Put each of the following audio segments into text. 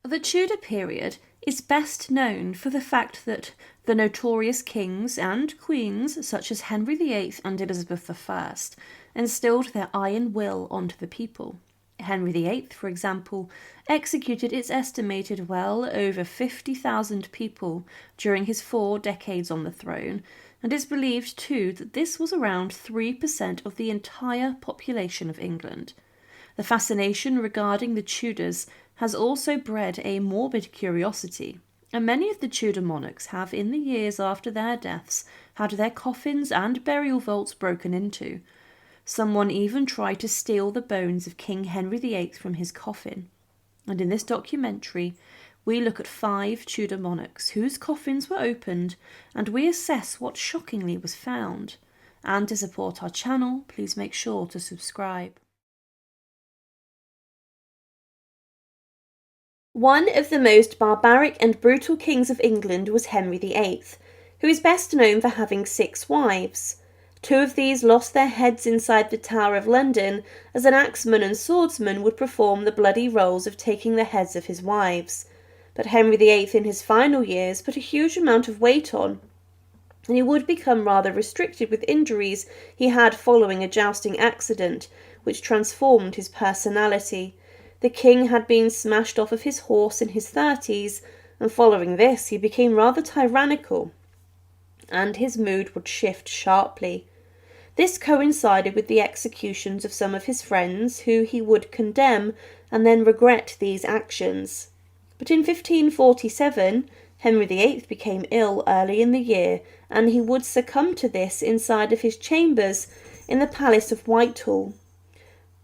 The Tudor period is best known for the fact that the notorious kings and queens such as Henry VIII and Elizabeth I instilled their iron will onto the people. Henry VIII, for example, executed its estimated well over 50,000 people during his 4 decades on the throne, and it's believed too that this was around 3% of the entire population of England. The fascination regarding the Tudors has also bred a morbid curiosity, and many of the Tudor monarchs have, in the years after their deaths, had their coffins and burial vaults broken into. Someone even tried to steal the bones of King Henry VIII from his coffin. And in this documentary, we look at 5 Tudor monarchs whose coffins were opened, and we assess what shockingly was found. And to support our channel, please make sure to subscribe. One of the most barbaric and brutal kings of England was Henry VIII, who is best known for having 6 wives. 2 of these lost their heads inside the Tower of London, as an axeman and swordsman would perform the bloody roles of taking the heads of his wives. But Henry VIII in his final years put a huge amount of weight on, and he would become rather restricted with injuries he had following a jousting accident, which transformed his personality. The king had been smashed off of his horse in his 30s, and following this he became rather tyrannical, and his mood would shift sharply. This coincided with the executions of some of his friends, who he would condemn and then regret these actions. But in 1547, Henry VIII became ill early in the year, and he would succumb to this inside of his chambers in the Palace of Whitehall.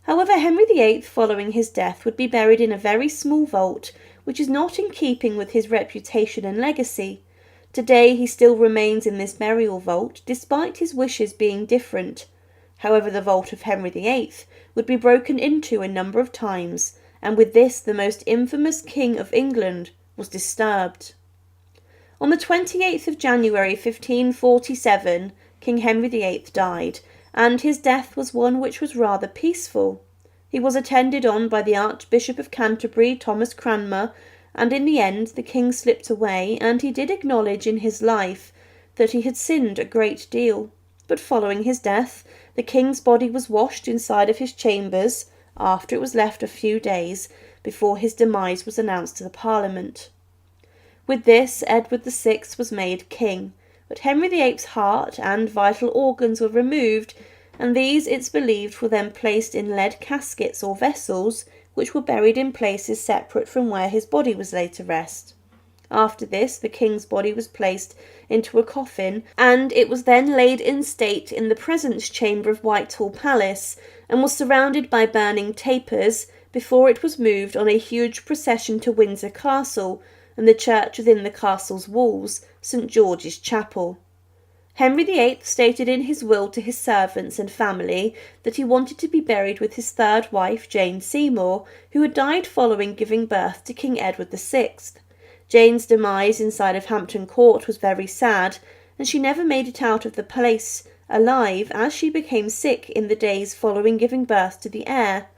However, Henry VIII, following his death, would be buried in a very small vault, which is not in keeping with his reputation and legacy. Today he still remains in this burial vault, despite his wishes being different. However, the vault of Henry VIII would be broken into a number of times, and with this the most infamous king of England was disturbed. On the 28th of January 1547, King Henry VIII died, and his death was one which was rather peaceful. He was attended on by the Archbishop of Canterbury, Thomas Cranmer, and in the end the king slipped away, and he did acknowledge in his life that he had sinned a great deal. But following his death, the king's body was washed inside of his chambers, after it was left a few days before his demise was announced to the Parliament. With this, Edward VI was made king, but Henry VIII's heart and vital organs were removed, and these, it's believed, were then placed in lead caskets or vessels, which were buried in places separate from where his body was laid to rest. After this, the king's body was placed into a coffin, and it was then laid in state in the presence chamber of Whitehall Palace, and was surrounded by burning tapers before it was moved on a huge procession to Windsor Castle, and the church within the castle's walls, St. George's Chapel. Henry VIII stated in his will to his servants and family that he wanted to be buried with his 3rd wife, Jane Seymour, who had died following giving birth to King Edward VI. Jane's demise inside of Hampton Court was very sad, and she never made it out of the place alive, as she became sick in the days following giving birth to the heir.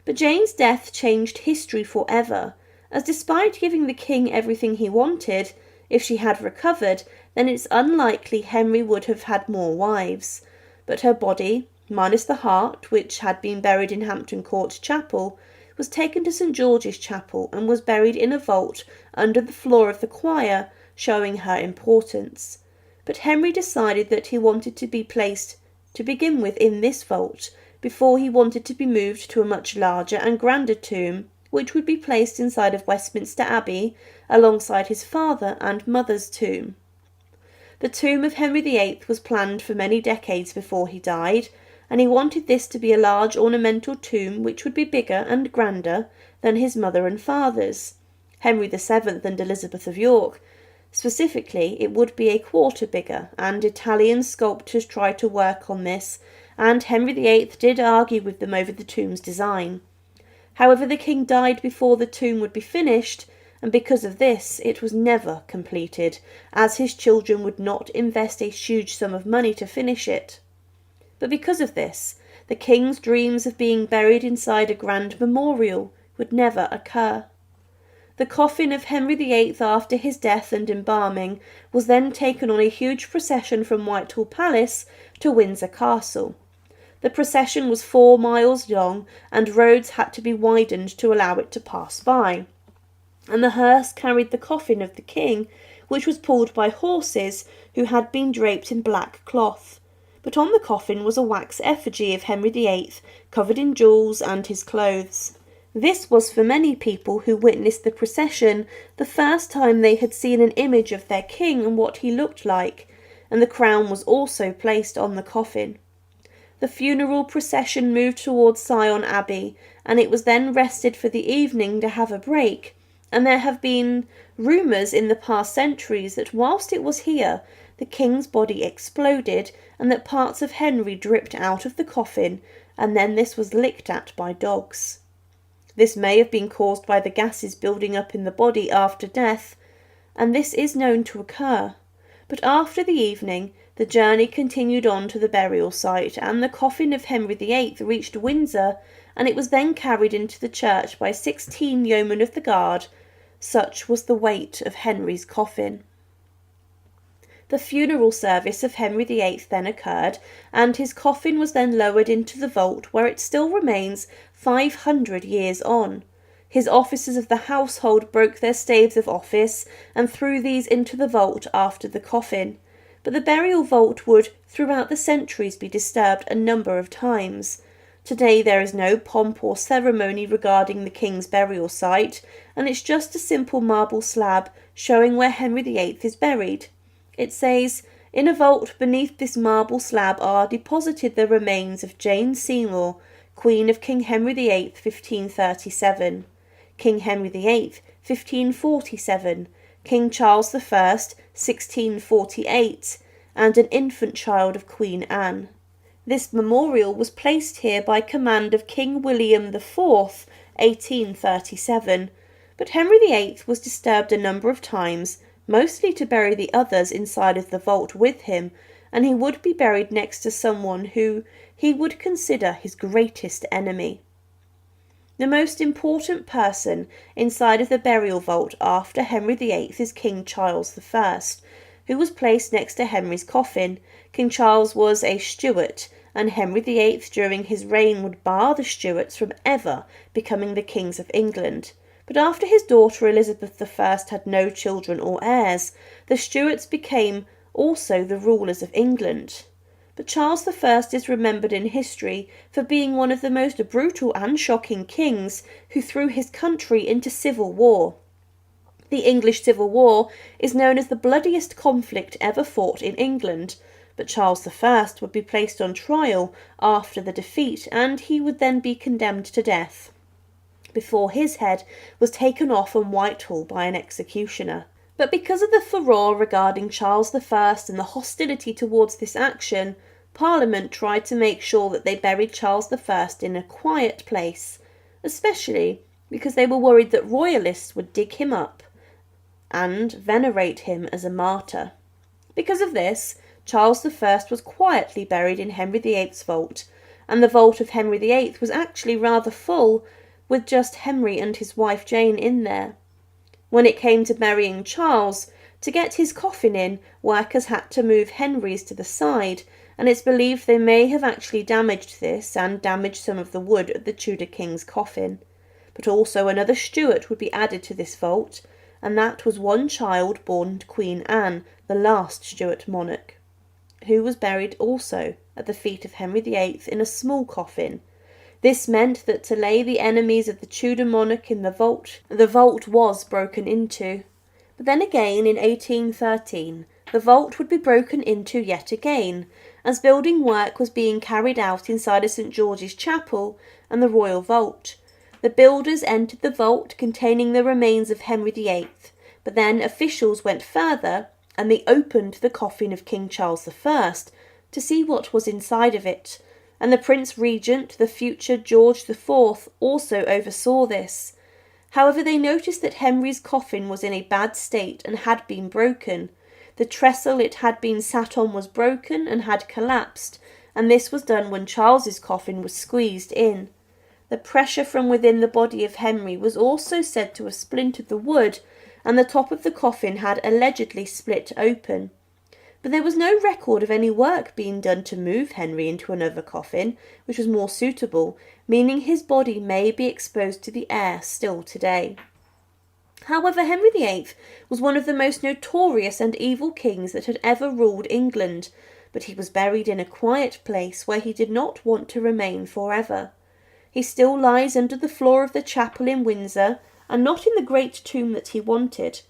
But Jane's death changed history forever, as despite giving the king everything he wanted, if she had recovered, then it's unlikely Henry would have had more wives. But her body, minus the heart, which had been buried in Hampton Court Chapel, was taken to St. George's Chapel and was buried in a vault under the floor of the choir, showing her importance. But Henry decided that he wanted to be placed, to begin with, in this vault, before he wanted to be moved to a much larger and grander tomb, which would be placed inside of Westminster Abbey, alongside his father and mother's tomb. The tomb of Henry VIII was planned for many decades before he died, and he wanted this to be a large ornamental tomb which would be bigger and grander than his mother and father's. Henry VII and Elizabeth of York, specifically, it would be a quarter bigger, and Italian sculptors tried to work on this, and Henry VIII did argue with them over the tomb's design. However, the king died before the tomb would be finished, and because of this it was never completed, as his children would not invest a huge sum of money to finish it. But because of this, the king's dreams of being buried inside a grand memorial would never occur. The coffin of Henry VIII after his death and embalming was then taken on a huge procession from Whitehall Palace to Windsor Castle. The procession was 4 miles long, and roads had to be widened to allow it to pass by. And the hearse carried the coffin of the king, which was pulled by horses who had been draped in black cloth. But on the coffin was a wax effigy of Henry VIII, covered in jewels and his clothes. This was for many people who witnessed the procession the first time they had seen an image of their king and what he looked like, and the crown was also placed on the coffin. The funeral procession moved towards Sion Abbey, and it was then rested for the evening to have a break, and there have been rumours in the past centuries that whilst it was here, the king's body exploded and that parts of Henry dripped out of the coffin, and then this was licked at by dogs. This may have been caused by the gases building up in the body after death, and this is known to occur. But after the evening, the journey continued on to the burial site, and the coffin of Henry VIII reached Windsor, and it was then carried into the church by 16 yeomen of the guard. Such was the weight of Henry's coffin. The funeral service of Henry VIII then occurred, and his coffin was then lowered into the vault, where it still remains 500 years on. His officers of the household broke their staves of office and threw these into the vault after the coffin. But the burial vault would, throughout the centuries, be disturbed a number of times. Today there is no pomp or ceremony regarding the king's burial site, and it's just a simple marble slab showing where Henry VIII is buried. It says, "In a vault beneath this marble slab are deposited the remains of Jane Seymour, Queen of King Henry VIII, 1537, King Henry VIII, 1547, King Charles I, 1648, and an infant child of Queen Anne. This memorial was placed here by command of King William IV, 1837, but Henry VIII was disturbed a number of times, mostly to bury the others inside of the vault with him, and he would be buried next to someone who he would consider his greatest enemy. The most important person inside of the burial vault after Henry VIII is King Charles I, who was placed next to Henry's coffin. King Charles was a Stuart, and Henry VIII during his reign would bar the Stuarts from ever becoming the kings of England. But after his daughter Elizabeth I had no children or heirs, the Stuarts became also the rulers of England. But Charles I is remembered in history for being one of the most brutal and shocking kings who threw his country into civil war. The English Civil War is known as the bloodiest conflict ever fought in England, but Charles I would be placed on trial after the defeat, and he would then be condemned to death, before his head was taken off on Whitehall by an executioner. But because of the furore regarding Charles I and the hostility towards this action, Parliament tried to make sure that they buried Charles I in a quiet place, especially because they were worried that royalists would dig him up and venerate him as a martyr. Because of this, Charles I was quietly buried in Henry VIII's vault, and the vault of Henry VIII was actually rather full, with just Henry and his wife Jane in there. When it came to burying Charles, to get his coffin in, workers had to move Henry's to the side, and it's believed they may have actually damaged this and damaged some of the wood of the Tudor king's coffin. But also another Stuart would be added to this vault, and that was one child born to Queen Anne, the last Stuart monarch, who was buried also at the feet of Henry VIII in a small coffin. This meant that to lay the enemies of the Tudor monarch in the vault was broken into. But then again, in 1813, the vault would be broken into yet again, as building work was being carried out inside of St George's Chapel and the Royal Vault. The builders entered the vault containing the remains of Henry VIII, but then officials went further and they opened the coffin of King Charles I to see what was inside of it, and the Prince Regent, the future George IV, also oversaw this. However, they noticed that Henry's coffin was in a bad state and had been broken. The trestle it had been sat on was broken and had collapsed, and this was done when Charles's coffin was squeezed in. The pressure from within the body of Henry was also said to have splintered the wood, and the top of the coffin had allegedly split open. But there was no record of any work being done to move Henry into another coffin, which was more suitable, meaning his body may be exposed to the air still today. However, Henry VIII was one of the most notorious and evil kings that had ever ruled England, but he was buried in a quiet place where he did not want to remain forever. He still lies under the floor of the chapel in Windsor, and not in the great tomb that he wanted.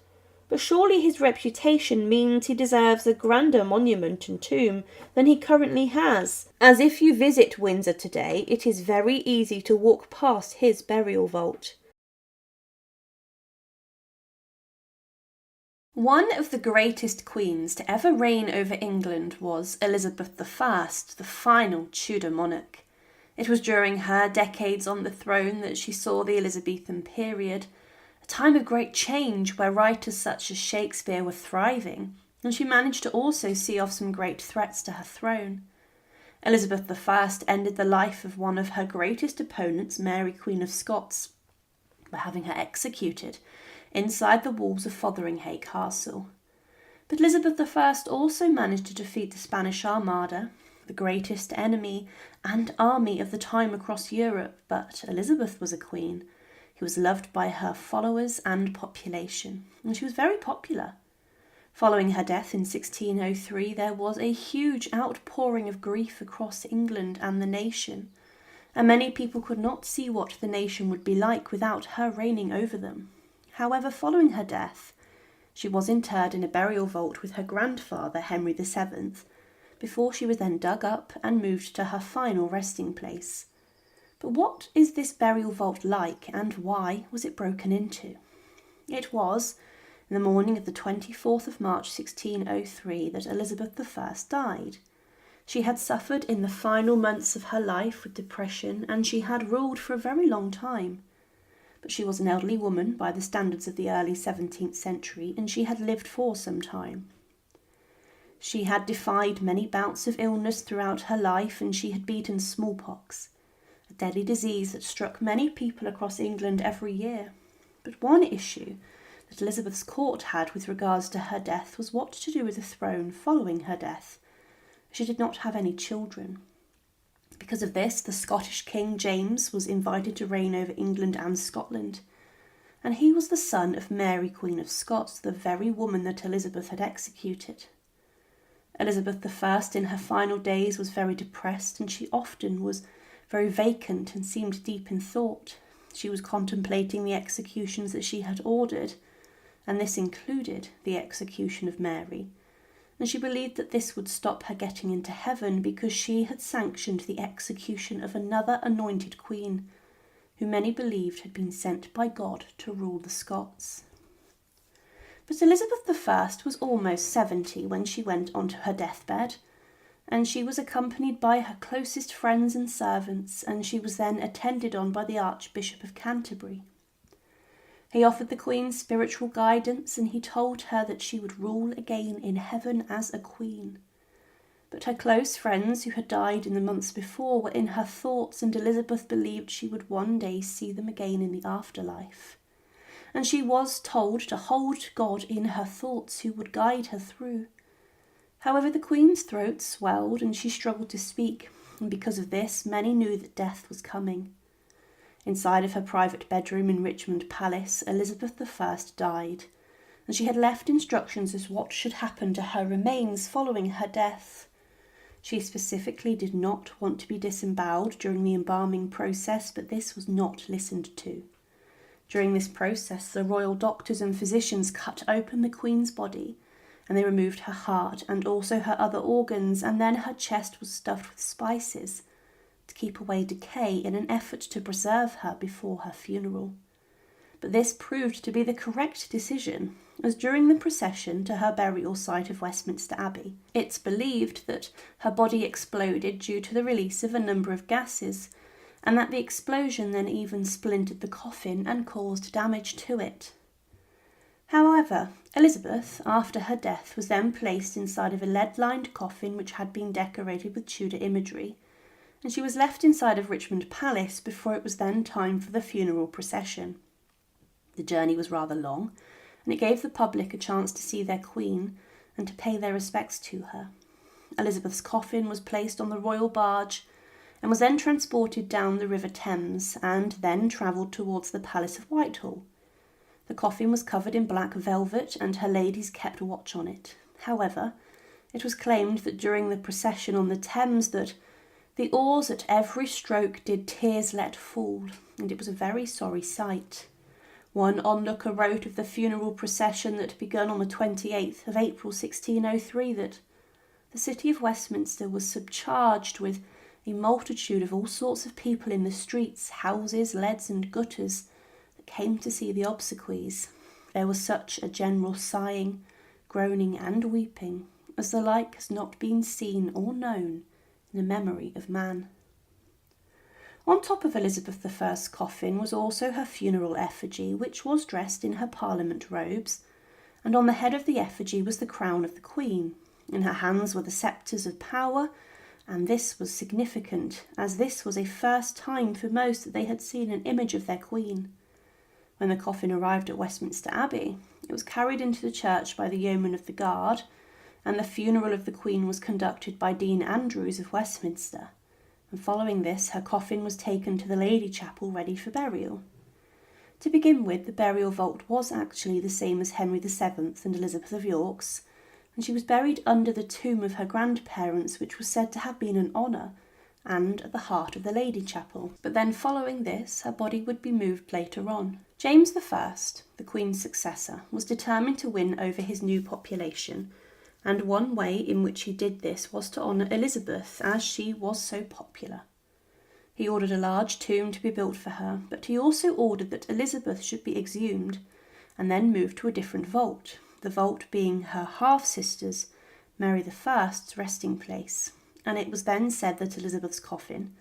But surely his reputation means he deserves a grander monument and tomb than he currently has, as if you visit Windsor today, it is very easy to walk past his burial vault. One of the greatest queens to ever reign over England was Elizabeth I, the final Tudor monarch. It was during her decades on the throne that she saw the Elizabethan period, a time of great change where writers such as Shakespeare were thriving, and she managed to also see off some great threats to her throne. Elizabeth I ended the life of one of her greatest opponents, Mary Queen of Scots, by having her executed inside the walls of Fotheringhay Castle. But Elizabeth I also managed to defeat the Spanish Armada, the greatest enemy and army of the time across Europe, but Elizabeth was a queen who was loved by her followers and population, and she was very popular. Following her death in 1603, there was a huge outpouring of grief across England and the nation, and many people could not see what the nation would be like without her reigning over them. However, following her death, she was interred in a burial vault with her grandfather, Henry VII, before she was then dug up and moved to her final resting place. But what is this burial vault like, and why was it broken into? It was in the morning of the 24th of March 1603 that Elizabeth I died. She had suffered in the final months of her life with depression, and she had ruled for a very long time. But she was an elderly woman by the standards of the early 17th century, and she had lived for some time. She had defied many bouts of illness throughout her life, and she had beaten smallpox, a deadly disease that struck many people across England every year. But one issue that Elizabeth's court had with regards to her death was what to do with the throne following her death. She did not have any children. Because of this, the Scottish King James was invited to reign over England and Scotland, and he was the son of Mary Queen of Scots, the very woman that Elizabeth had executed. Elizabeth I in her final days was very depressed, and she often was very vacant and seemed deep in thought. She was contemplating the executions that she had ordered, and this included the execution of Mary, and she believed that this would stop her getting into heaven because she had sanctioned the execution of another anointed queen, who many believed had been sent by God to rule the Scots. But Elizabeth I was almost 70 when she went onto her deathbed, and she was accompanied by her closest friends and servants, and she was then attended on by the Archbishop of Canterbury. He offered the Queen spiritual guidance, and he told her that she would rule again in heaven as a queen. But her close friends who had died in the months before were in her thoughts, and Elizabeth believed she would one day see them again in the afterlife. And she was told to hold God in her thoughts, who would guide her through. However, the Queen's throat swelled and she struggled to speak, and because of this, many knew that death was coming. Inside of her private bedroom in Richmond Palace, Elizabeth I died, and she had left instructions as what should happen to her remains following her death. She specifically did not want to be disemboweled during the embalming process, but this was not listened to. During this process, the royal doctors and physicians cut open the Queen's body, and they removed her heart and also her other organs, and then her chest was stuffed with spices to keep away decay in an effort to preserve her before her funeral. But this proved to be the correct decision, as during the procession to her burial site of Westminster Abbey, it's believed that her body exploded due to the release of a number of gases, and that the explosion then even splintered the coffin and caused damage to it. However, Elizabeth, after her death, was then placed inside of a lead-lined coffin which had been decorated with Tudor imagery, and she was left inside of Richmond Palace before it was then time for the funeral procession. The journey was rather long, and it gave the public a chance to see their queen and to pay their respects to her. Elizabeth's coffin was placed on the royal barge and was then transported down the River Thames and then travelled towards the Palace of Whitehall. The coffin was covered in black velvet and her ladies kept watch on it. However, it was claimed that during the procession on the Thames that the oars at every stroke did tears let fall, and it was a very sorry sight. One onlooker wrote of the funeral procession that begun on the 28th of April 1603 that the city of Westminster was subcharged with a multitude of all sorts of people in the streets, houses, leads and gutters that came to see the obsequies. There was such a general sighing, groaning and weeping as the like has not been seen or known in the memory of man. On top of Elizabeth I's coffin was also her funeral effigy, which was dressed in her Parliament robes, and on the head of the effigy was the crown of the Queen. In her hands were the sceptres of power, and this was significant, as this was a first time for most that they had seen an image of their Queen. When the coffin arrived at Westminster Abbey, it was carried into the church by the yeomen of the guard, and the funeral of the Queen was conducted by Dean Andrews of Westminster, and following this her coffin was taken to the Lady Chapel ready for burial. To begin with, the burial vault was actually the same as Henry VII and Elizabeth of York's, and she was buried under the tomb of her grandparents, which was said to have been an honour, and at the heart of the Lady Chapel. But then following this, her body would be moved later on. James I, the Queen's successor, was determined to win over his new population, and one way in which he did this was to honour Elizabeth, as she was so popular. He ordered a large tomb to be built for her, but he also ordered that Elizabeth should be exhumed and then moved to a different vault, the vault being her half-sister's, Mary I's, resting place, and it was then said that Elizabeth's coffin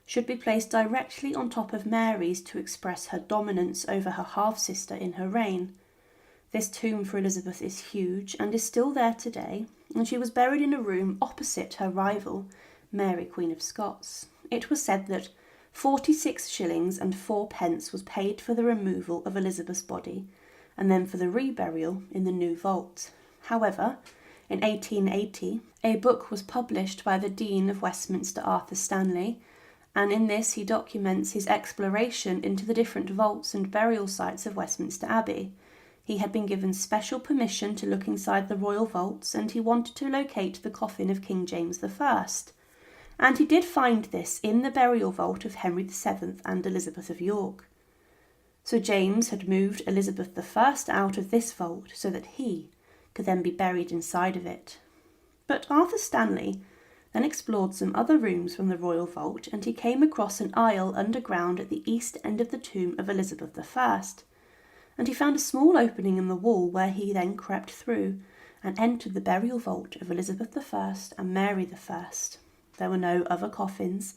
should be placed directly on top of Mary's to express her dominance over her half-sister in her reign. This tomb for Elizabeth is huge and is still there today, and she was buried in a room opposite her rival, Mary, Queen of Scots. It was said that 46 shillings and 4 pence was paid for the removal of Elizabeth's body, and then for the reburial in the new vault. However, in 1880, a book was published by the Dean of Westminster, Arthur Stanley, and in this he documents his exploration into the different vaults and burial sites of Westminster Abbey. He had been given special permission to look inside the royal vaults, and he wanted to locate the coffin of King James I. And he did find this in the burial vault of Henry VII and Elizabeth of York. So James had moved Elizabeth I out of this vault so that he could then be buried inside of it. But Arthur Stanley then explored some other rooms from the royal vault, and he came across an aisle underground at the east end of the tomb of Elizabeth I, and he found a small opening in the wall where he then crept through and entered the burial vault of Elizabeth I and Mary I. There were no other coffins,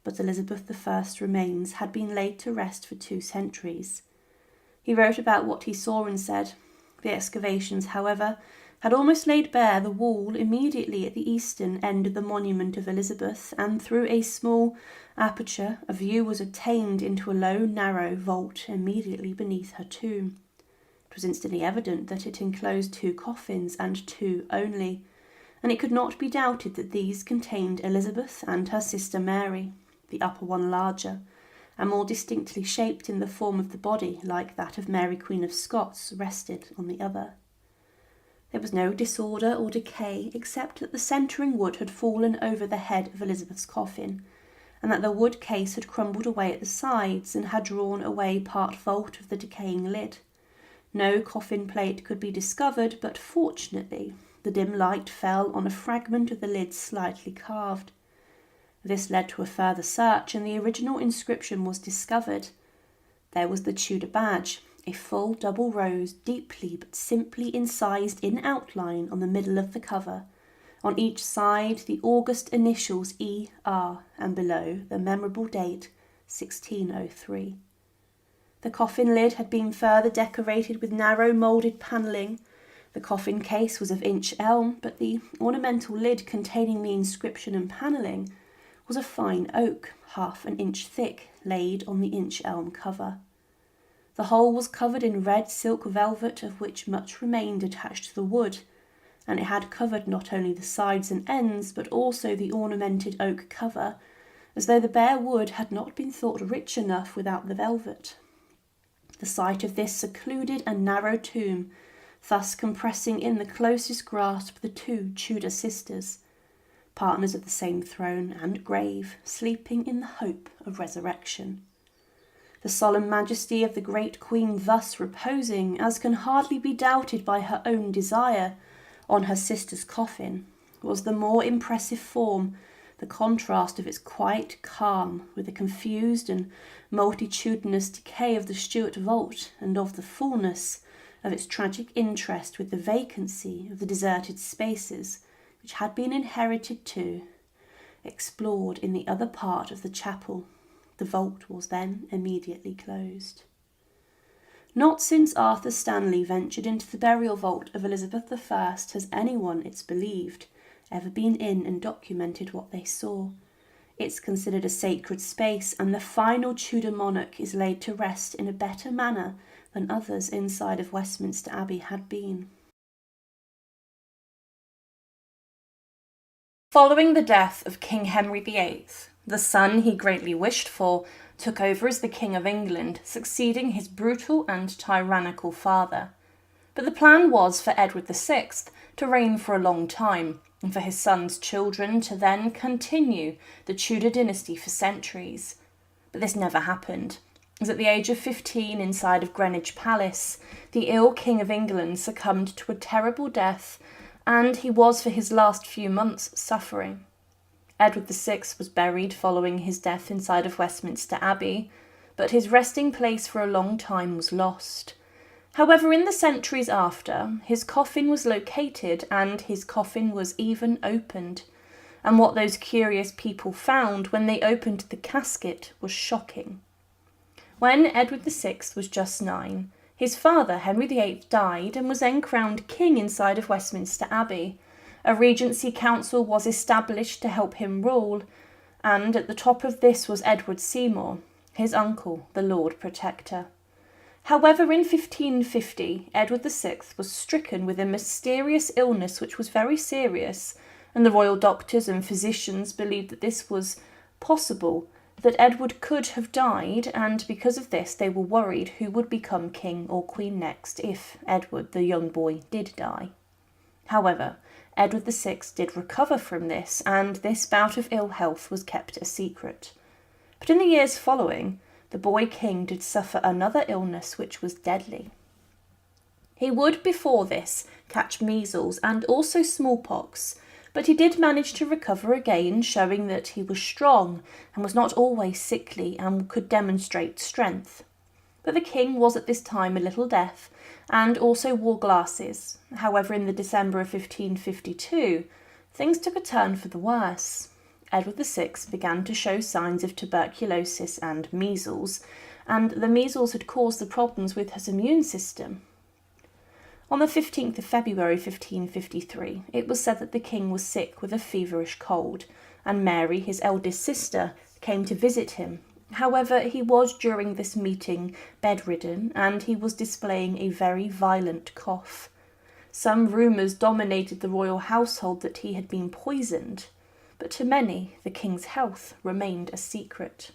but Elizabeth I's remains had been laid to rest for 2 centuries. He wrote about what he saw and said, "The excavations, however, had almost laid bare the wall immediately at the eastern end of the monument of Elizabeth, and through a small aperture a view was obtained into a low, narrow vault immediately beneath her tomb. It was instantly evident that it enclosed 2 coffins, and 2 only, and it could not be doubted that these contained Elizabeth and her sister Mary, the upper one larger, and more distinctly shaped in the form of the body, like that of Mary Queen of Scots, rested on the other. There was no disorder or decay, except that the centering wood had fallen over the head of Elizabeth's coffin, and that the wood case had crumbled away at the sides and had drawn away part vault of the decaying lid. No coffin plate could be discovered, but fortunately the dim light fell on a fragment of the lid slightly carved. This led to a further search, and the original inscription was discovered. There was the Tudor badge, a full double rose, deeply but simply incised in outline on the middle of the cover. On each side the august initials E.R. and below the memorable date 1603. The coffin lid had been further decorated with narrow moulded panelling. The coffin case was of inch elm, but the ornamental lid containing the inscription and panelling was a fine oak, half an inch thick, laid on the inch elm cover. The whole was covered in red silk velvet, of which much remained attached to the wood, and it had covered not only the sides and ends, but also the ornamented oak cover, as though the bare wood had not been thought rich enough without the velvet. The sight of this secluded and narrow tomb, thus compressing in the closest grasp the two Tudor sisters, partners of the same throne and grave, sleeping in the hope of resurrection. The solemn majesty of the great queen thus reposing, as can hardly be doubted by her own desire, on her sister's coffin, was the more impressive form the contrast of its quiet calm with the confused and multitudinous decay of the Stuart vault, and of the fullness of its tragic interest with the vacancy of the deserted spaces which had been inherited too, explored in the other part of the chapel. The vault was then immediately closed. Not since Arthur Stanley ventured into the burial vault of Elizabeth I has anyone, it's believed, ever been in and documented what they saw. It's considered a sacred space, and the final Tudor monarch is laid to rest in a better manner than others inside of Westminster Abbey had been. Following the death of King Henry VIII, the son he greatly wished for took over as the King of England, succeeding his brutal and tyrannical father. But the plan was for Edward VI to reign for a long time, and for his son's children to then continue the Tudor dynasty for centuries. But this never happened, as at the age of 15 inside of Greenwich Palace, the ill King of England succumbed to a terrible death, and he was for his last few months suffering. Edward VI was buried following his death inside of Westminster Abbey, but his resting place for a long time was lost. However, in the centuries after, his coffin was located and his coffin was even opened, and what those curious people found when they opened the casket was shocking. When Edward VI was just 9, his father, Henry VIII, died and was then crowned king inside of Westminster Abbey. A regency council was established to help him rule, and at the top of this was Edward Seymour, his uncle, the Lord Protector. However, in 1550, Edward VI was stricken with a mysterious illness which was very serious, and the royal doctors and physicians believed that this was possible, that Edward could have died, and because of this they were worried who would become king or queen next if Edward, the young boy, did die. However, Edward VI did recover from this, and this bout of ill health was kept a secret. But in the years following, the boy king did suffer another illness which was deadly. He would before this catch measles and also smallpox, but he did manage to recover again, showing that he was strong and was not always sickly and could demonstrate strength. But the king was at this time a little deaf and also wore glasses. However, in the December of 1552, things took a turn for the worse. Edward VI began to show signs of tuberculosis and measles, and the measles had caused the problems with his immune system. On the 15th of February 1553, it was said that the king was sick with a feverish cold, and Mary, his eldest sister, came to visit him. However, he was during this meeting bedridden, and he was displaying a very violent cough. Some rumours dominated the royal household that he had been poisoned, but to many the king's health remained a secret.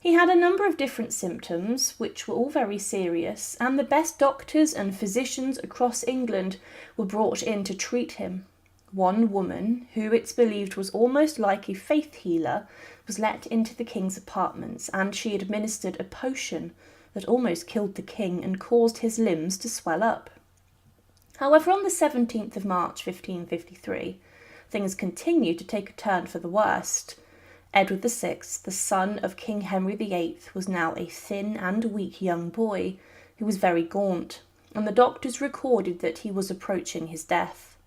He had a number of different symptoms, which were all very serious, and the best doctors and physicians across England were brought in to treat him. One woman, who it's believed was almost like a faith healer, was let into the king's apartments, and she administered a potion that almost killed the king and caused his limbs to swell up. However, on the 17th of March 1553, things continued to take a turn for the worst. Edward VI, the son of King Henry VIII, was now a thin and weak young boy who was very gaunt, and the doctors recorded that he was approaching his death.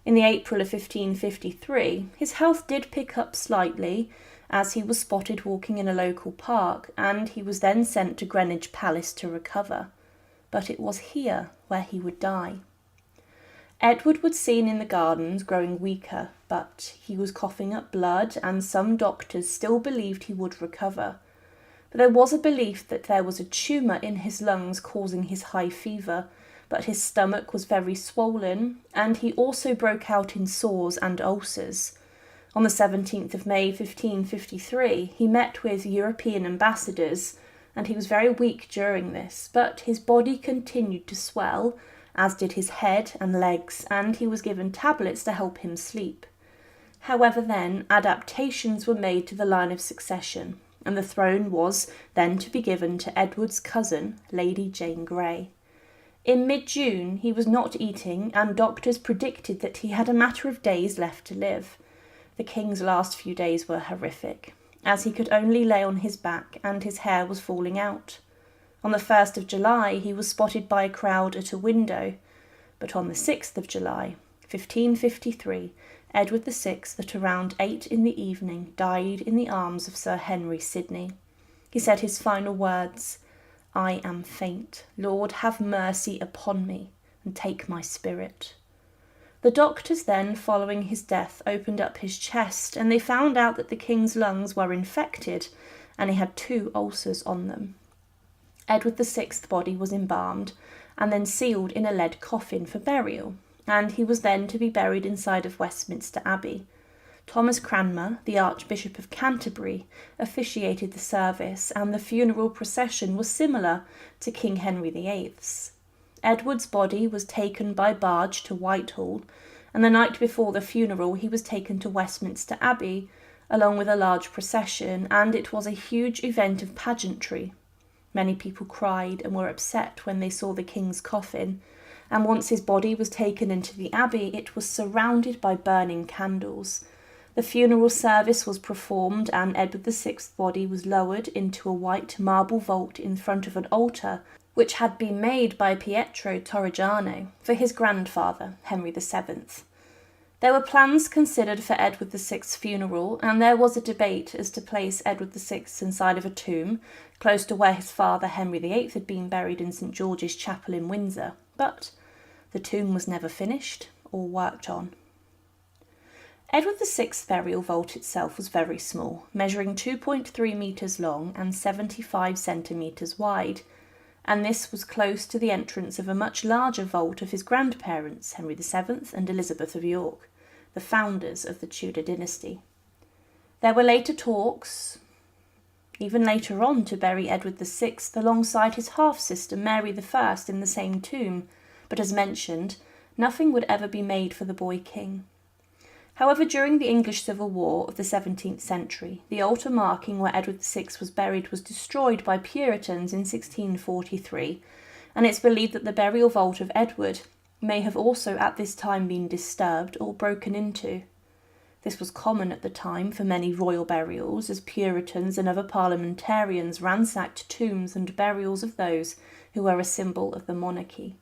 In the April of 1553, his health did pick up slightly, as he was spotted walking in a local park, and he was then sent to Greenwich Palace to recover. But it was here where he would die. Edward was seen in the gardens growing weaker, but he was coughing up blood, and some doctors still believed he would recover. But there was a belief that there was a tumour in his lungs causing his high fever, but his stomach was very swollen, and he also broke out in sores and ulcers. On the 17th of May 1553, he met with European ambassadors, and he was very weak during this, but his body continued to swell, as did his head and legs, and he was given tablets to help him sleep. However, then, adaptations were made to the line of succession, and the throne was then to be given to Edward's cousin, Lady Jane Grey. In mid-June, he was not eating, and doctors predicted that he had a matter of days left to live. The king's last few days were horrific, as he could only lay on his back and his hair was falling out. On the 1st of July, he was spotted by a crowd at a window, but on the 6th of July, 1553, Edward VI, at around 8 in the evening, died in the arms of Sir Henry VIII. He said his final words, "I am faint. Lord, have mercy upon me, and take my spirit." The doctors then, following his death, opened up his chest, and they found out that the king's lungs were infected, and he had 2 ulcers on them. Edward VI's body was embalmed, and then sealed in a lead coffin for burial, and he was then to be buried inside of Westminster Abbey. Thomas Cranmer, the Archbishop of Canterbury, officiated the service, and the funeral procession was similar to King Henry VIII's. Edward's body was taken by barge to Whitehall, and the night before the funeral he was taken to Westminster Abbey, along with a large procession, and it was a huge event of pageantry. Many people cried and were upset when they saw the king's coffin, and once his body was taken into the abbey, it was surrounded by burning candles. The funeral service was performed, and Edward VI's body was lowered into a white marble vault in front of an altar which had been made by Pietro Torrigiano for his grandfather, Henry VII. There were plans considered for Edward VI's funeral, and there was a debate as to place Edward VI inside of a tomb, close to where his father Henry VIII had been buried in St George's Chapel in Windsor, but the tomb was never finished or worked on. Edward VI's burial vault itself was very small, measuring 2.3 metres long and 75 centimetres wide, and this was close to the entrance of a much larger vault of his grandparents, Henry VII and Elizabeth of York, the founders of the Tudor dynasty. There were later talks, even later on, to bury Edward VI alongside his half-sister Mary I in the same tomb, but as mentioned, nothing would ever be made for the boy king. However, during the English Civil War of the 17th century, the altar marking where Edward VI was buried was destroyed by Puritans in 1643, and it's believed that the burial vault of Edward may have also at this time been disturbed or broken into. This was common at the time for many royal burials, as Puritans and other parliamentarians ransacked tombs and burials of those who were a symbol of the monarchy.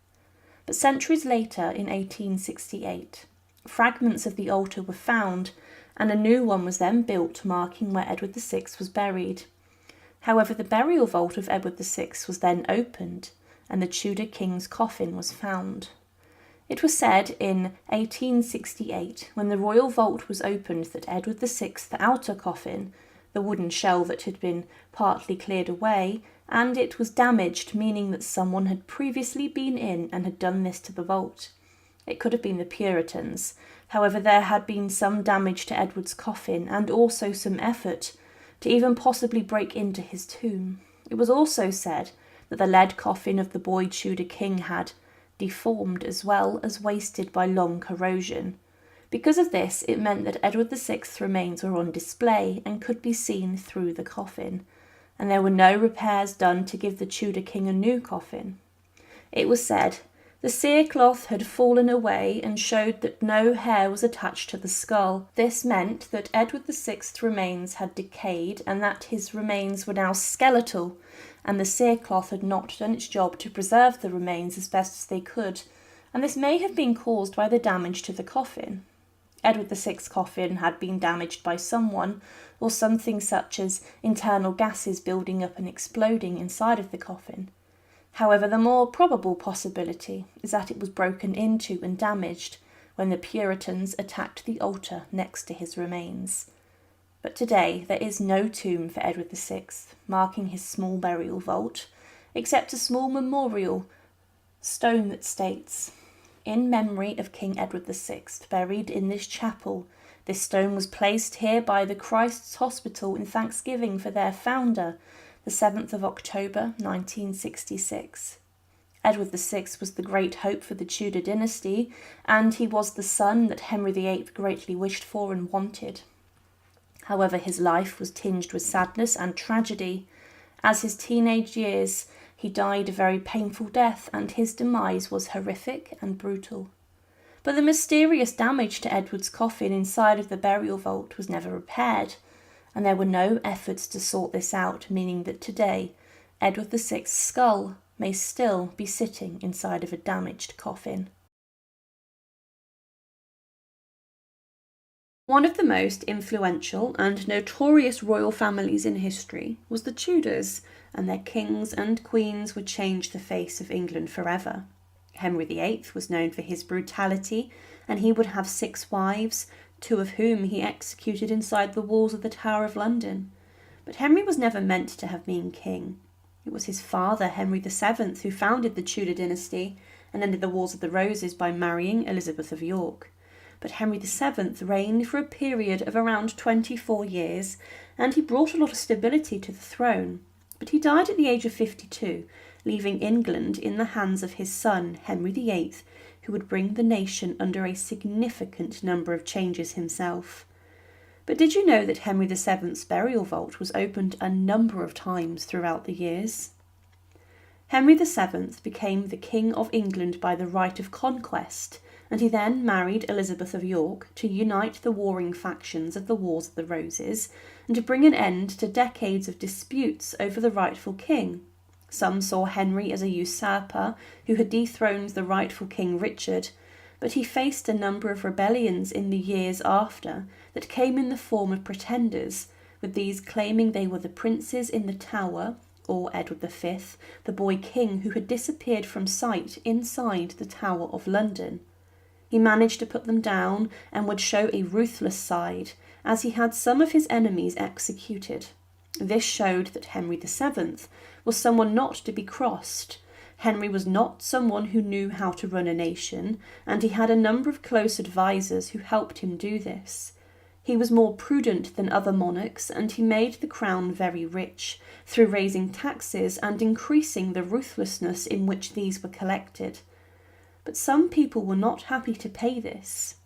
But centuries later, in 1868, fragments of the altar were found, and a new one was then built marking where Edward VI was buried. However, the burial vault of Edward VI was then opened, and the Tudor king's coffin was found. It was said in 1868, when the royal vault was opened, that Edward VI's outer coffin, the wooden shell that had been partly cleared away, and it was damaged, meaning that someone had previously been in and had done this to the vault. It could have been the Puritans. However, there had been some damage to Edward's coffin, and also some effort to even possibly break into his tomb. It was also said that the lead coffin of the boy Tudor king had deformed as well as wasted by long corrosion. Because of this, it meant that Edward VI's remains were on display and could be seen through the coffin, and there were no repairs done to give the Tudor king a new coffin. It was said the cerecloth had fallen away and showed that no hair was attached to the skull. This meant that Edward VI's remains had decayed and that his remains were now skeletal, and the cerecloth had not done its job to preserve the remains as best as they could, and this may have been caused by the damage to the coffin. Edward VI's coffin had been damaged by someone, or something such as internal gases building up and exploding inside of the coffin. However, the more probable possibility is that it was broken into and damaged when the Puritans attacked the altar next to his remains. But today there is no tomb for Edward VI, marking his small burial vault, except a small memorial stone that states, "In memory of King Edward VI, buried in this chapel. This stone was placed here by the Christ's Hospital in thanksgiving for their founder, the 7th of October, 1966. Edward VI was the great hope for the Tudor dynasty, and he was the son that Henry VIII greatly wished for and wanted. However, his life was tinged with sadness and tragedy. As his teenage years, he died a very painful death, and his demise was horrific and brutal. But the mysterious damage to Edward's coffin inside of the burial vault was never repaired, and there were no efforts to sort this out, meaning that today Edward VI's skull may still be sitting inside of a damaged coffin. One of the most influential and notorious royal families in history was the Tudors, and their kings and queens would change the face of England forever. Henry VIII was known for his brutality, and he would have 6 wives, 2 of whom he executed inside the walls of the Tower of London. But Henry was never meant to have been king. It was his father, Henry VII, who founded the Tudor dynasty and ended the Wars of the Roses by marrying Elizabeth of York. But Henry VII reigned for a period of around 24 years, and he brought a lot of stability to the throne. But he died at the age of 52, leaving England in the hands of his son, Henry VIII, who would bring the nation under a significant number of changes himself. But did you know that Henry VII's burial vault was opened a number of times throughout the years? Henry VII became the King of England by the right of conquest, and he then married Elizabeth of York to unite the warring factions of the Wars of the Roses and to bring an end to decades of disputes over the rightful king. Some saw Henry as a usurper who had dethroned the rightful King Richard, but he faced a number of rebellions in the years after that came in the form of pretenders, with these claiming they were the princes in the Tower, or Edward V, the boy king who had disappeared from sight inside the Tower of London. He managed to put them down and would show a ruthless side, as he had some of his enemies executed. This showed that Henry VII was someone not to be crossed. Henry was not someone who knew how to run a nation, and he had a number of close advisors who helped him do this. He was more prudent than other monarchs, and he made the crown very rich, through raising taxes and increasing the ruthlessness in which these were collected. But some people were not happy to pay this.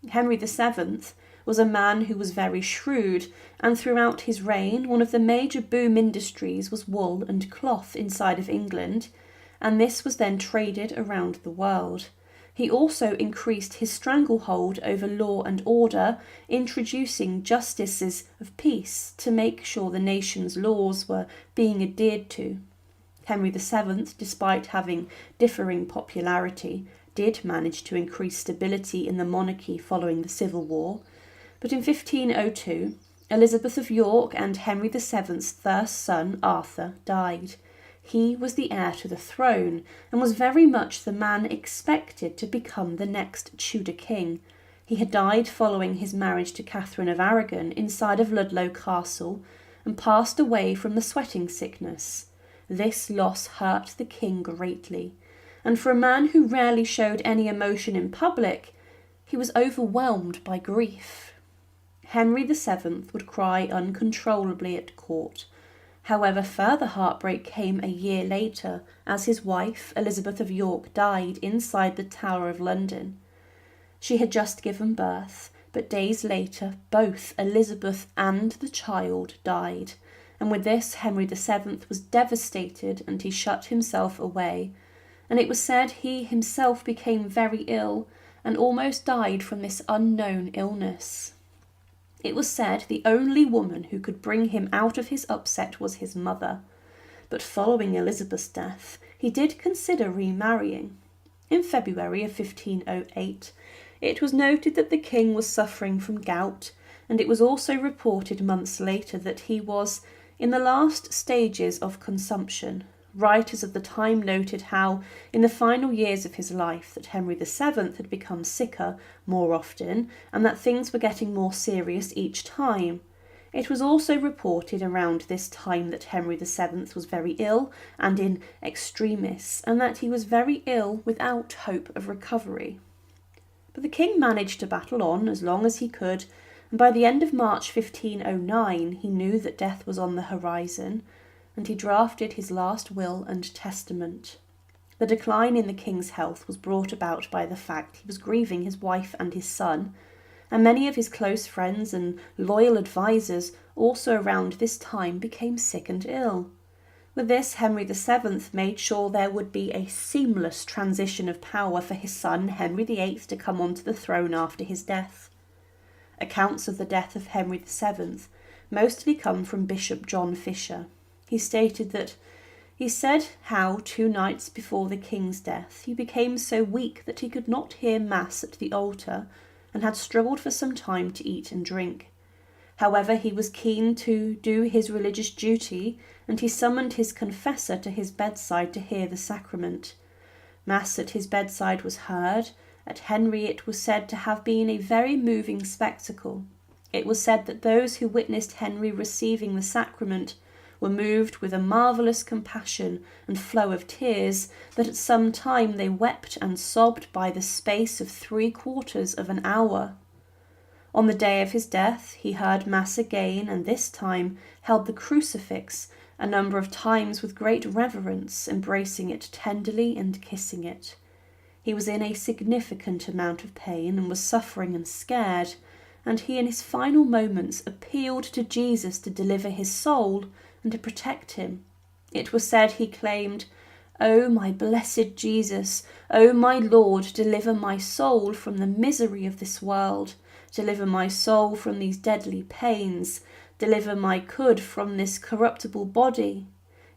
Henry VII was a man who was very shrewd, and throughout his reign one of the major boom industries was wool and cloth inside of England, and this was then traded around the world. He also increased his stranglehold over law and order, introducing justices of peace to make sure the nation's laws were being adhered to. Henry VII, despite having differing popularity, did manage to increase stability in the monarchy following the Civil War, but in 1502, Elizabeth of York and Henry VII's first son, Arthur, died. He was the heir to the throne and was very much the man expected to become the next Tudor king. He had died following his marriage to Catherine of Aragon inside of Ludlow Castle and passed away from the sweating sickness. This loss hurt the king greatly, and for a man who rarely showed any emotion in public, he was overwhelmed by grief. Henry VII would cry uncontrollably at court. However, further heartbreak came a year later as his wife, Elizabeth of York, died inside the Tower of London. She had just given birth, but days later both Elizabeth and the child died, and with this Henry VII was devastated and he shut himself away, and it was said he himself became very ill and almost died from this unknown illness. It was said the only woman who could bring him out of his upset was his mother, but following Elizabeth's death, he did consider remarrying. In February of 1508, it was noted that the king was suffering from gout, and it was also reported months later that he was in the last stages of consumption, Writers of the time noted how, in the final years of his life, that Henry VII had become sicker more often, and that things were getting more serious each time. It was also reported around this time that Henry VII was very ill and in extremis, and that he was very ill without hope of recovery. But the king managed to battle on as long as he could, and by the end of March 1509 he knew that death was on the horizon, and he drafted his last will and testament. The decline in the king's health was brought about by the fact he was grieving his wife and his son, and many of his close friends and loyal advisers also around this time became sick and ill. With this, Henry VII made sure there would be a seamless transition of power for his son Henry VIII to come onto the throne after his death. Accounts of the death of Henry VII mostly come from Bishop John Fisher. He stated that he said how 2 nights before the king's death he became so weak that he could not hear mass at the altar and had struggled for some time to eat and drink. However, he was keen to do his religious duty, and he summoned his confessor to his bedside to hear the sacrament. Mass at his bedside was heard. At Henry it was said to have been a very moving spectacle. It was said that those who witnessed Henry receiving the sacrament were moved with a marvellous compassion and flow of tears, that at some time they wept and sobbed by the space of 3/4 of an hour. On the day of his death he heard mass again, and this time held the crucifix a number of times with great reverence, embracing it tenderly and kissing it. He was in a significant amount of pain and was suffering and scared, and he in his final moments appealed to Jesus to deliver his soul and to protect him. It was said he claimed, "O my blessed Jesus, O my Lord, deliver my soul from the misery of this world, deliver my soul from these deadly pains, deliver my could from this corruptible body."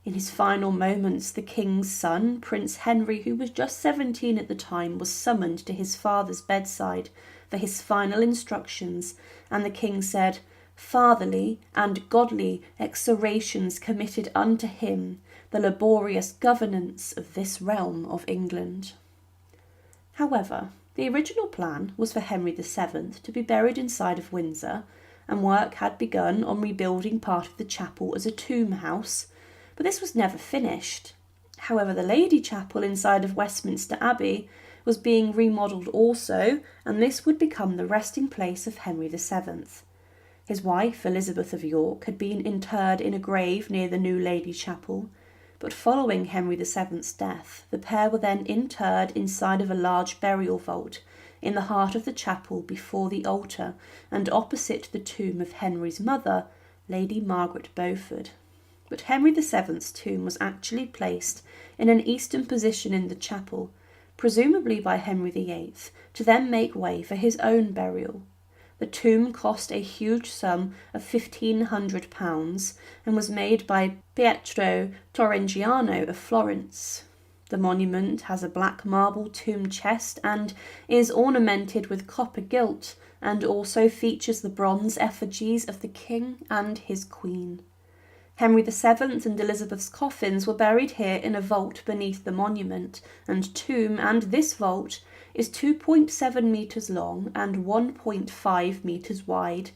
In his final moments, the king's son, Prince Henry, who was just 17 at the time, was summoned to his father's bedside for his final instructions, and the king said, "Fatherly and godly exhortations committed unto him the laborious governance of this realm of England." However, the original plan was for Henry VII to be buried inside of Windsor, and work had begun on rebuilding part of the chapel as a tomb house, but this was never finished. However, the Lady Chapel inside of Westminster Abbey was being remodelled also, and this would become the resting place of Henry VII. His wife, Elizabeth of York, had been interred in a grave near the new Lady Chapel, but following Henry VII's death, the pair were then interred inside of a large burial vault in the heart of the chapel before the altar and opposite the tomb of Henry's mother, Lady Margaret Beaufort. But Henry VII's tomb was actually placed in an eastern position in the chapel, presumably by Henry VIII, to then make way for his own burial. The tomb cost a huge sum of £1,500 and was made by Pietro Torrengiano of Florence. The monument has a black marble tomb chest and is ornamented with copper gilt, and also features the bronze effigies of the king and his queen. Henry VII and Elizabeth's coffins were buried here in a vault beneath the monument and tomb, and this vault is 2.7 metres long and 1.5 metres wide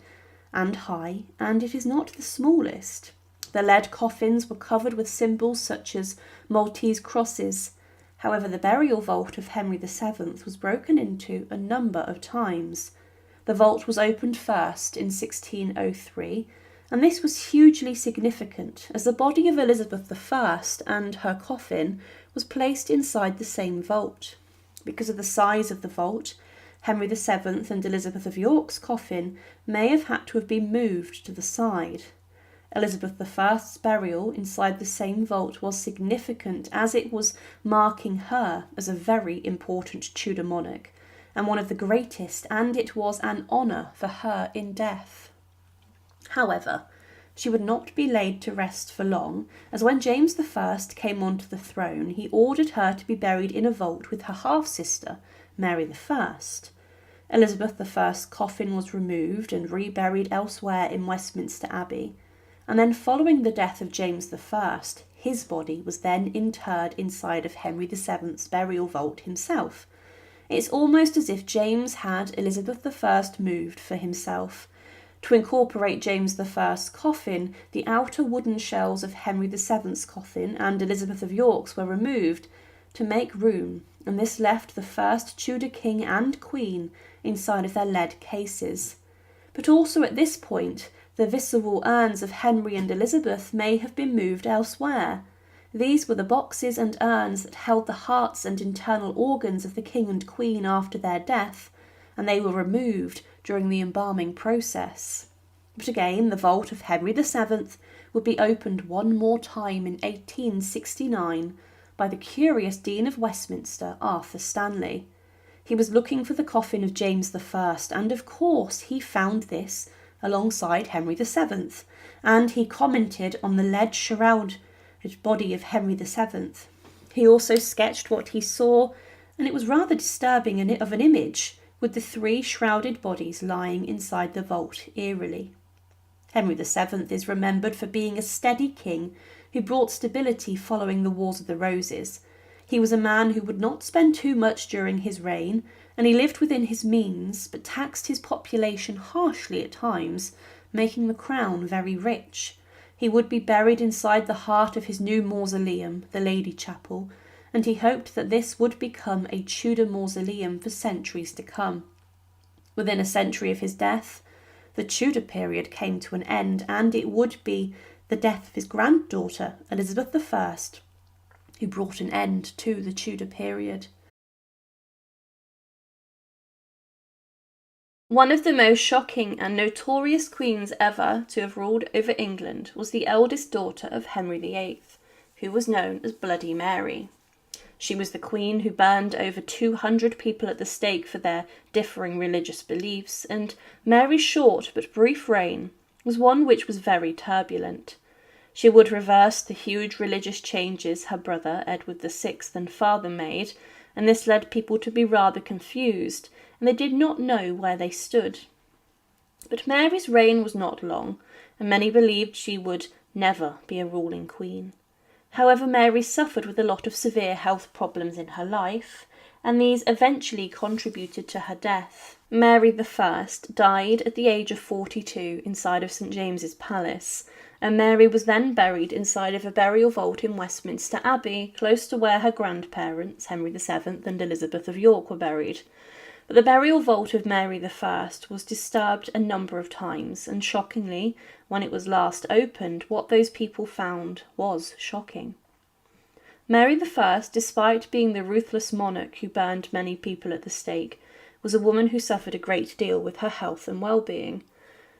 and high, and it is not the smallest. The lead coffins were covered with symbols such as Maltese crosses. However, the burial vault of Henry VII was broken into a number of times. The vault was opened first in 1603, and this was hugely significant, as the body of Elizabeth I and her coffin was placed inside the same vault. Because of the size of the vault, Henry VII and Elizabeth of York's coffin may have had to have been moved to the side. Elizabeth I's burial inside the same vault was significant, as it was marking her as a very important Tudor monarch, and one of the greatest, and it was an honour for her in death. However, she would not be laid to rest for long, as when James I came onto the throne, he ordered her to be buried in a vault with her half-sister, Mary I. Elizabeth I's coffin was removed and reburied elsewhere in Westminster Abbey, and then following the death of James I, His body was then interred inside of Henry VII's burial vault himself. It's almost as if James had Elizabeth I moved for himself. To incorporate James I's coffin, the outer wooden shells of Henry VII's coffin and Elizabeth of York's were removed to make room, and this left the first Tudor king and queen inside of their lead cases. But also at this point, the visceral urns of Henry and Elizabeth may have been moved elsewhere. These were the boxes and urns that held the hearts and internal organs of the king and queen after their death, and they were removed during the embalming process. But again, the vault of Henry VII would be opened one more time in 1869 by the curious Dean of Westminster, Arthur Stanley. He was looking for the coffin of James I, and of course he found this alongside Henry VII, and he commented on the lead shrouded body of Henry VII. He also sketched what he saw, and it was rather disturbing of an image, with the three shrouded bodies lying inside the vault eerily. Henry VII is remembered for being a steady king who brought stability following the Wars of the Roses. He was a man who would not spend too much during his reign, and he lived within his means, but taxed his population harshly at times, making the crown very rich. He would be buried inside the heart of his new mausoleum, the Lady Chapel, and he hoped that this would become a Tudor mausoleum for centuries to come. Within a century of his death, the Tudor period came to an end, and it would be the death of his granddaughter, Elizabeth I, who brought an end to the Tudor period. One of the most shocking and notorious queens ever to have ruled over England was the eldest daughter of Henry VIII, who was known as Bloody Mary. She was the queen who burned over 200 people at the stake for their differing religious beliefs, and Mary's short but brief reign was one which was very turbulent. She would reverse the huge religious changes her brother Edward VI and father made, and this led people to be rather confused, and they did not know where they stood. But Mary's reign was not long, and many believed she would never be a ruling queen. However, Mary suffered with a lot of severe health problems in her life, and these eventually contributed to her death. Mary I died at the age of 42 inside of St James's Palace, and Mary was then buried inside of a burial vault in Westminster Abbey, close to where her grandparents, Henry VII and Elizabeth of York, were buried. But the burial vault of Mary I was disturbed a number of times, and shockingly, when it was last opened, what those people found was shocking. Mary I, despite being the ruthless monarch who burned many people at the stake, was a woman who suffered a great deal with her health and well-being.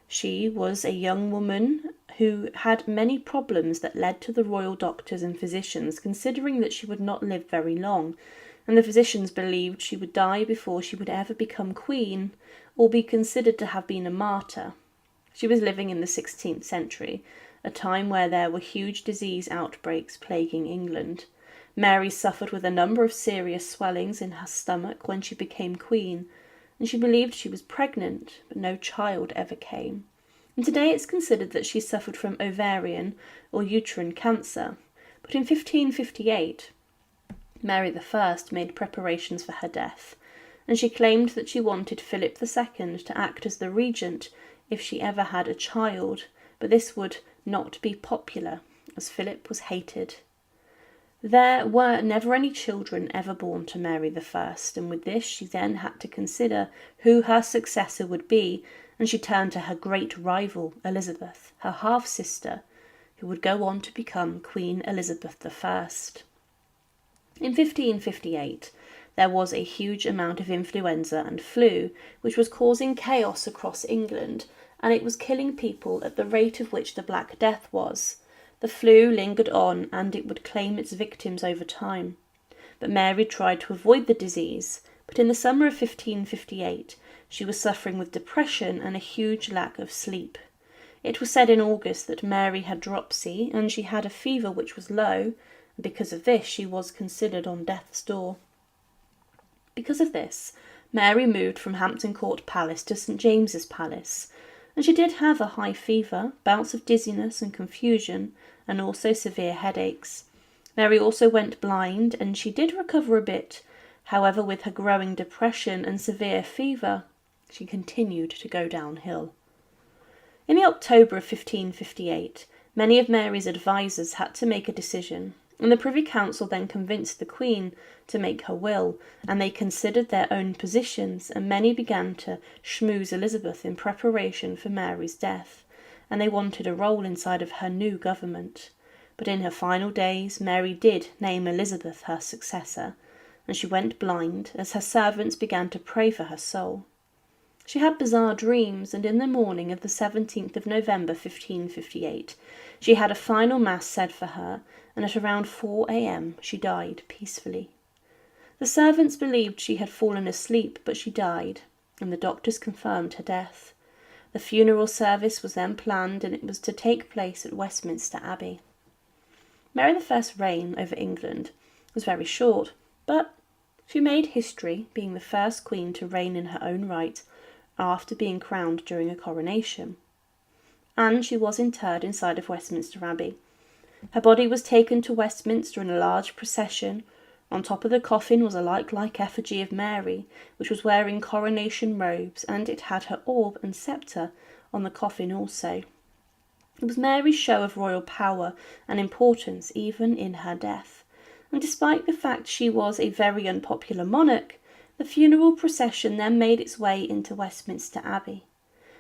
She was a young woman who had many problems that led to the royal doctors and physicians considering that she would not live very long, and the physicians believed she would die before she would ever become queen or be considered to have been a martyr. She was living in the 16th century, a time where there were huge disease outbreaks plaguing England. Mary suffered with a number of serious swellings in her stomach when she became queen, and she believed she was pregnant, but no child ever came. And today it's considered that she suffered from ovarian or uterine cancer. But in 1558, Mary I made preparations for her death, and she claimed that she wanted Philip II to act as the regent if she ever had a child, but this would not be popular, as Philip was hated. There were never any children ever born to Mary I, and with this she then had to consider who her successor would be, and she turned to her great rival, Elizabeth, her half-sister, who would go on to become Queen Elizabeth I. In 1558, there was a huge amount of influenza and flu, which was causing chaos across England, and it was killing people at the rate of which the Black Death was. The flu lingered on, and it would claim its victims over time. But Mary tried to avoid the disease, but in the summer of 1558, she was suffering with depression and a huge lack of sleep. It was said in August that Mary had dropsy, and she had a fever which was low, and because of this she was considered on death's door. Because of this, Mary moved from Hampton Court Palace to St James's Palace, and she did have a high fever, bouts of dizziness and confusion, and also severe headaches. Mary also went blind, and she did recover a bit. However, with her growing depression and severe fever, she continued to go downhill. In the October of 1558, many of Mary's advisers had to make a decision, and the Privy Council then convinced the Queen to make her will, and they considered their own positions, and many began to schmooze Elizabeth in preparation for Mary's death, and they wanted a role inside of her new government. But in her final days, Mary did name Elizabeth her successor, and she went blind as her servants began to pray for her soul. She had bizarre dreams, and in the morning of the 17th of November 1558, she had a final mass said for her, and at around 4 a.m. she died peacefully. The servants believed she had fallen asleep, but she died, and the doctors confirmed her death. The funeral service was then planned, and it was to take place at Westminster Abbey. Mary I's reign over England was very short, but she made history, being the first queen to reign in her own right after being crowned during a coronation. And she was interred inside of Westminster Abbey. Her body was taken to Westminster in a large procession. On top of the coffin was a lifelike effigy of Mary, which was wearing coronation robes, and it had her orb and sceptre on the coffin also. It was Mary's show of royal power and importance even in her death, and despite the fact she was a very unpopular monarch, the funeral procession then made its way into Westminster Abbey.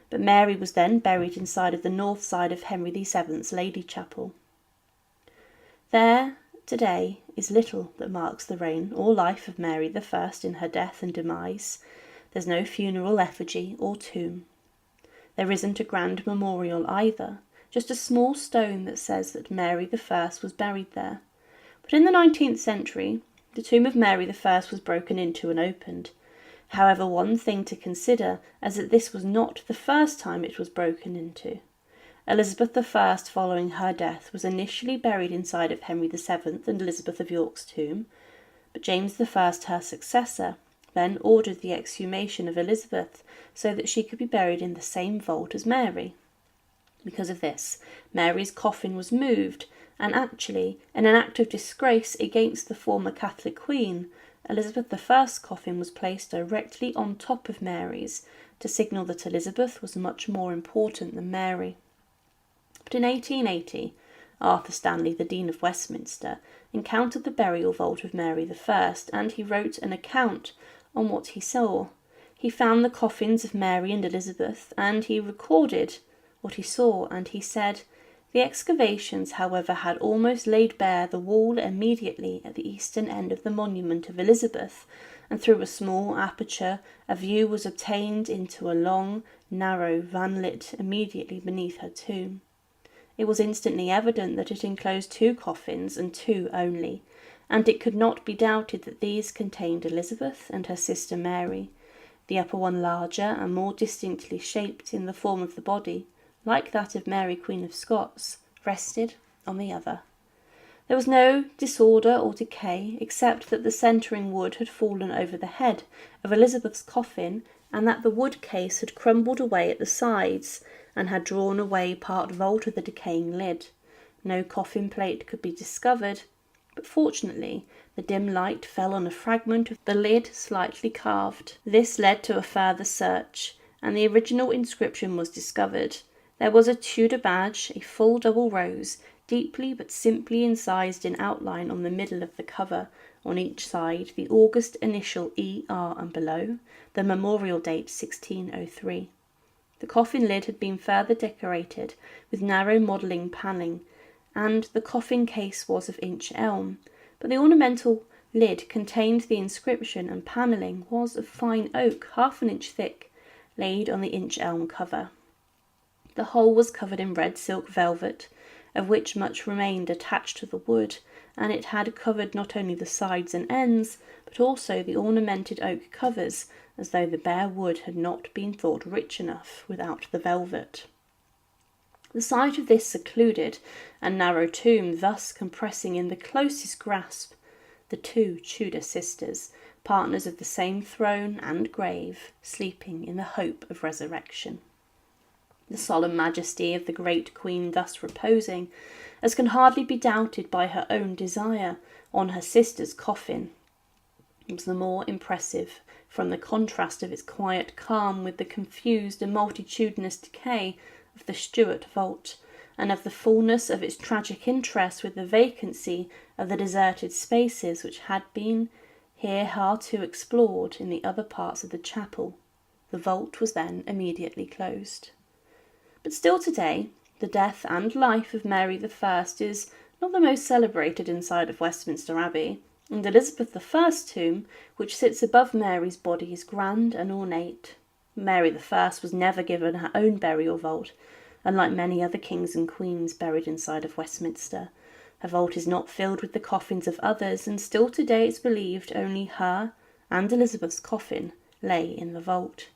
But Mary was then buried inside of the north side of Henry VII's Lady Chapel. There, today, is little that marks the reign or life of Mary I in her death and demise. There's no funeral effigy or tomb. There isn't a grand memorial either, just a small stone that says that Mary I was buried there. But in the 19th century, the tomb of Mary I was broken into and opened. However, one thing to consider is that this was not the first time it was broken into. Elizabeth I, following her death, was initially buried inside of Henry VII and Elizabeth of York's tomb, but James I, her successor, then ordered the exhumation of Elizabeth so that she could be buried in the same vault as Mary. Because of this, Mary's coffin was moved, and actually, in an act of disgrace against the former Catholic Queen, Elizabeth I's coffin was placed directly on top of Mary's to signal that Elizabeth was much more important than Mary. But in 1880, Arthur Stanley, the Dean of Westminster, encountered the burial vault of Mary I, and he wrote an account on what he saw. He found the coffins of Mary and Elizabeth, and he recorded what he saw, and he said, "The excavations, however, had almost laid bare the wall immediately at the eastern end of the monument of Elizabeth, and through a small aperture a view was obtained into a long, narrow vanlet immediately beneath her tomb. It was instantly evident that it enclosed 2 coffins, and 2 only, and it could not be doubted that these contained Elizabeth and her sister Mary, the upper one larger and more distinctly shaped in the form of the body, like that of Mary Queen of Scots, rested on the other. There was no disorder or decay, except that the centering wood had fallen over the head of Elizabeth's coffin, and that the wood case had crumbled away at the sides, and had drawn away part vault of the decaying lid. No coffin plate could be discovered, but fortunately the dim light fell on a fragment of the lid slightly carved. This led to a further search, and the original inscription was discovered. There was a Tudor badge, a full double rose, deeply but simply incised in outline on the middle of the cover, on each side the August initial E.R. and below the memorial date 1603. The coffin lid had been further decorated with narrow modelling panelling, and the coffin case was of inch elm, but the ornamental lid contained the inscription, and panelling was of fine oak, half an inch thick, laid on the inch elm cover. The whole was covered in red silk velvet, of which much remained attached to the wood, and it had covered not only the sides and ends, but also the ornamented oak covers, as though the bare wood had not been thought rich enough without the velvet. The sight of this secluded and narrow tomb, thus compressing in the closest grasp the 2 Tudor sisters, partners of the same throne and grave, sleeping in the hope of resurrection. The solemn majesty of the great Queen thus reposing, as can hardly be doubted by her own desire, on her sister's coffin, was the more impressive from the contrast of its quiet calm with the confused and multitudinous decay of the Stuart vault, and of the fullness of its tragic interest with the vacancy of the deserted spaces which had been hitherto explored in the other parts of the chapel. The vault was then immediately closed. But still today, the death and life of Mary I is not the most celebrated inside of Westminster Abbey, and Elizabeth I's tomb, which sits above Mary's body, is grand and ornate. Mary I was never given her own burial vault, unlike many other kings and queens buried inside of Westminster. Her vault is not filled with the coffins of others, and still today it's believed only her and Elizabeth's coffin lay in the vault.